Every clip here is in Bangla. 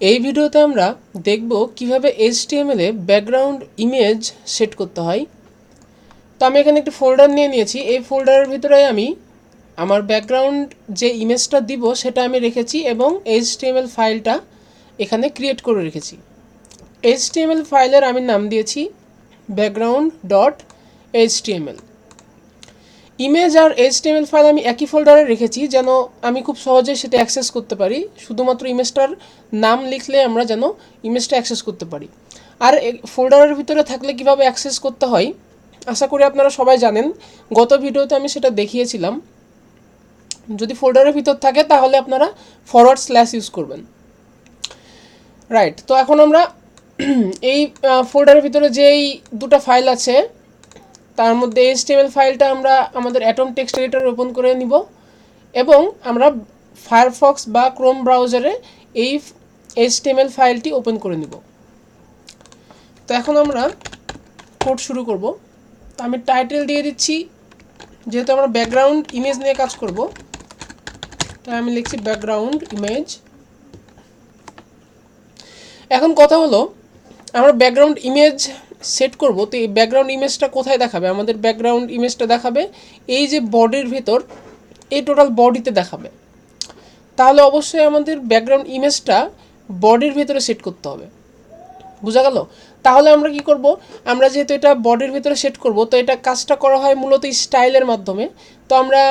এই ভিডিওতে আমরা দেখব কিভাবে HTML এ ব্যাকগ্রাউন্ড ইমেজ সেট করতে হয়। তো আমি এখানে একটি ফোল্ডার নিয়ে নিয়েছি। এই ফোল্ডারের ভিতরে আমি আমার ব্যাকগ্রাউন্ড যে ইমেজটা দিব সেটা আমি রেখেছি এবং HTML ফাইলটা এখানে ক্রিয়েট করে রেখেছি। HTML ফাইলের আমি নাম দিয়েছি background.html। ইমেজ আর HTML ফাইল আমি একই ফোল্ডারে রেখেছি যেন আমি খুব সহজে সেটা অ্যাক্সেস করতে পারি। শুধুমাত্র ইমেজটার নাম লিখলে আমরা যেন ইমেজটা অ্যাক্সেস করতে পারি। আর ফোল্ডারের ভিতরে থাকলে কিভাবে অ্যাক্সেস করতে হয় আশা করি আপনারা সবাই জানেন। গত ভিডিওতে আমি সেটা দেখিয়েছিলাম। যদি ফোল্ডারের ভিতর থাকে তাহলে আপনারা / ইউজ করবেন। রাইট, তো এখন আমরা এই ফোল্ডারের ভিতরে যেই দুটো ফাইল আছে তার মধ্যে HTML ফাইলটা আমরা আমাদের অ্যাটম টেক্সট এডিটর ওপেন করে নিব এবং আমরা ফায়ারফক্স বা ক্রোম ব্রাউজারে এই HTML ফাইলটি ওপেন করে নিব। তো এখন আমরা কোড শুরু করব। তো আমি টাইটেল দিয়ে দিচ্ছি, যেহেতু আমরা ব্যাকগ্রাউন্ড ইমেজ নিয়ে কাজ করব তাই আমি লিখছি ব্যাকগ্রাউন্ড ইমেজ। এখন কথা হলো আমরা ব্যাকগ্রাউন্ড ইমেজ সেট করব। তো এই ব্যাকগ্রাউন্ড ইমেজটা কোথায় দেখাবে? আমাদের ব্যাকগ্রাউন্ড ইমেজটা দেখাবে এই যে বডির ভিতর, এই টোটাল বডিতে দেখাবে। তাহলে অবশ্যই আমাদের ব্যাকগ্রাউন্ড ইমেজটা বডির ভিতরে সেট করতে হবে। বোঝা গেল? তাহলে আমরা কি করব, আমরা যেহেতু এটা বডির ভিতরে সেট করব তো এটা কাজটা করা হয় মূলত স্টাইলের মাধ্যমে। তো আমরা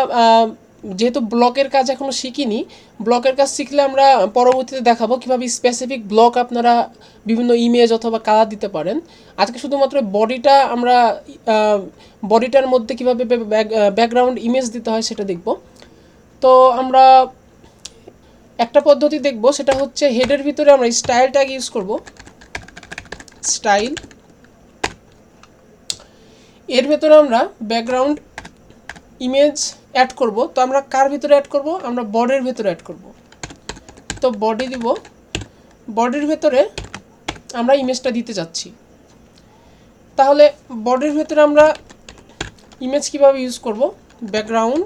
যেহেতু ব্লকের কাজ এখনও শিখিনি, ব্লকের কাজ শিখলে আমরা পরবর্তীতে দেখাবো কীভাবে স্পেসিফিক ব্লক আপনারা বিভিন্ন ইমেজ অথবা কালার দিতে পারেন। আজকে শুধুমাত্র বডিটা আমরা বডিটার মধ্যে কীভাবে ব্যাকগ্রাউন্ড ইমেজ দিতে হয় সেটা দেখব। তো আমরা একটা পদ্ধতি দেখব, সেটা হচ্ছে হেডের ভিতরে আমরা স্টাইল ট্যাগ ইউজ করব। স্টাইল, এর ভিতরে আমরা ব্যাকগ্রাউন্ড ইমেজ অ্যাড করব। তো আমরা কার ভিতরে অ্যাড করব? আমরা বডির ভিতরে অ্যাড করব। তো বডি দিব, বডির ভিতরে আমরা ইমেজটা দিতে যাচ্ছি। তাহলে বডির ভিতরে আমরা ইমেজ কিভাবে ইউজ করব? ব্যাকগ্রাউন্ড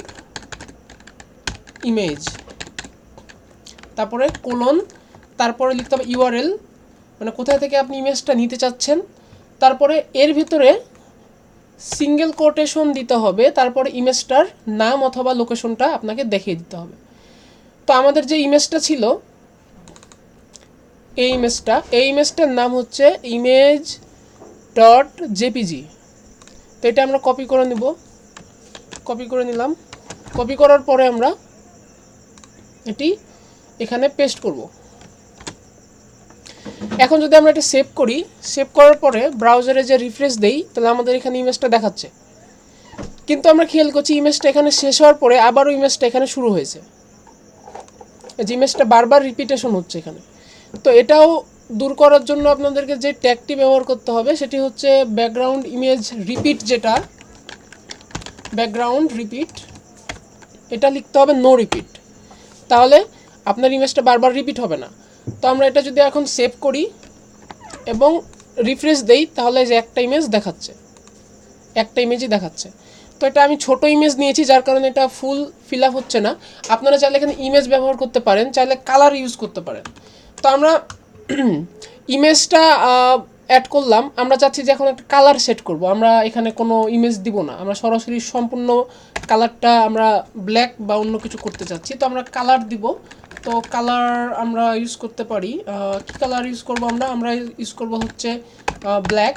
ইমেজ, তারপরে কোলন, তারপরে লিখতে হবে URL, মানে কোথায় থেকে আপনি ইমেজটা নিতে চাচ্ছেন। তারপরে এর ভিতরে সিঙ্গেল কোটেশন দিতে হবে, তারপরে ইমেজটার নাম অথবা লোকেশনটা আপনাকে দেখিয়ে দিতে হবে। তো আমাদের যে ইমেজটা ছিল এই ইমেজটার নাম হচ্ছে image.jpg। তো এটা আমরা কপি করে নিব, কপি করে নিলাম। কপি করার পরে আমরা এটি এখানে পেস্ট করব। এখন যদি আমরা এটা সেভ করি, সেভ করার পরে ব্রাউজারে যে রিফ্রেশ দেই তাহলে আমাদের এখানে ইমেজটা দেখাচ্ছে। কিন্তু আমরা খেয়াল করছি ইমেজটা এখানে শেষ হওয়ার পরে আবারও ইমেজটা এখানে শুরু হয়েছে। এই যে ইমেজটা বারবার রিপিটেশন হচ্ছে এখানে। তো এটাও দূর করার জন্য আপনাদেরকে যে ট্যাগটি ব্যবহার করতে হবে সেটি হচ্ছে ব্যাকগ্রাউন্ড ইমেজ রিপিট, যেটা ব্যাকগ্রাউন্ড রিপিট, এটা লিখতে হবে নো রিপিট। তাহলে আপনার ইমেজটা বারবার রিপিট হবে না। তো আমরা এটা যদি এখন সেভ করি এবং রিফ্রেশ দেই তাহলে যে একটা ইমেজ দেখাচ্ছে, একটা ইমেজই দেখাচ্ছে। তো এটা আমি ছোট ইমেজ নিয়েছি যার কারণে এটা ফুল ফিল আপ হচ্ছে না। আপনারা চাইলে এখানে ইমেজ ব্যবহার করতে পারেন, চাইলে কালার ইউজ করতে পারেন। তো আমরা ইমেজটা অ্যাড করলাম, আমরা চাচ্ছি যে এখন একটা কালার সেট করব। আমরা এখানে কোনো ইমেজ দিব না, আমরা সরাসরি সম্পূর্ণ কালারটা আমরা ব্ল্যাক বা অন্য কিছু করতে চাচ্ছি। তো আমরা কালার দিব। তো কালার আমরা ইউজ করতে পারি, কী কালার ইউজ করব? আমরা ইউজ করব হচ্ছে ব্ল্যাক,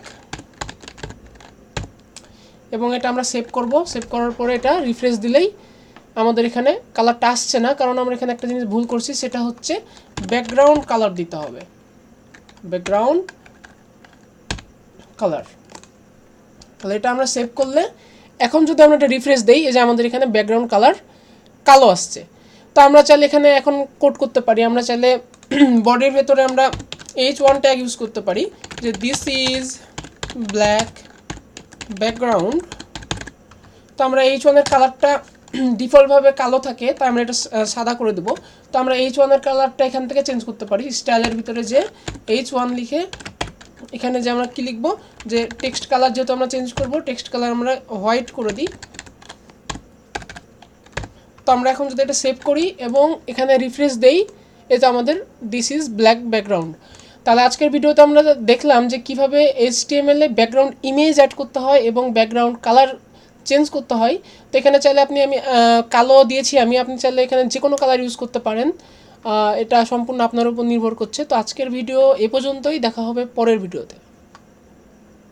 এবং এটা আমরা সেভ করব। সেভ করার পরে এটা রিফ্রেশ দিলেই আমাদের এখানে কালারটা আসছে না, কারণ আমরা এখানে একটা জিনিস ভুল করছি, সেটা হচ্ছে ব্যাকগ্রাউন্ড কালার দিতে হবে, ব্যাকগ্রাউন্ড কালার। তাহলে এটা আমরা সেভ করলে এখন যদি আমরা এটা রিফ্রেশ দেই, এই যে আমাদের এখানে ব্যাকগ্রাউন্ড কালার কালো আসছে। তো আমরা চাইলে এখানে এখন কোড করতে পারি। আমরা চাইলে বডির ভেতরে আমরা H1 ট্যাগ ইউজ করতে পারি, যে দিস ইজ ব্ল্যাক ব্যাকগ্রাউন্ড। তো আমরা H1 এর কালারটা ডিফল্টভাবে কালো থাকে, তাই আমরা এটা সাদা করে দেবো। তো আমরা H1 এর কালারটা এখান থেকে চেঞ্জ করতে পারি। স্টাইলের ভিতরে যে H1 লিখে এখানে যে আমরা কি লিখবো, যে টেক্সট কালার যেহেতু আমরা চেঞ্জ করব, টেক্সট কালার আমরা হোয়াইট করে দিই। তো আমরা এখন যদি এটা সেভ করি এবং এখানে রিফ্রেশ দেই এই যে আমাদের দিস ইজ ব্ল্যাক ব্যাকগ্রাউন্ড। তাহলে আজকের ভিডিওতে আমরা দেখলাম যে কীভাবে এইচটিএমএল এ ব্যাকগ্রাউন্ড ইমেজ অ্যাড করতে হয় এবং ব্যাকগ্রাউন্ড কালার চেঞ্জ করতে হয়। তো এখানে চাইলে আমি কালো দিয়েছি, আপনি চাইলে এখানে যে কোনো কালার ইউজ করতে পারেন, এটা সম্পূর্ণ আপনার উপর নির্ভর করছে। তো আজকের ভিডিও এ পর্যন্তই, দেখা হবে পরের ভিডিওতে।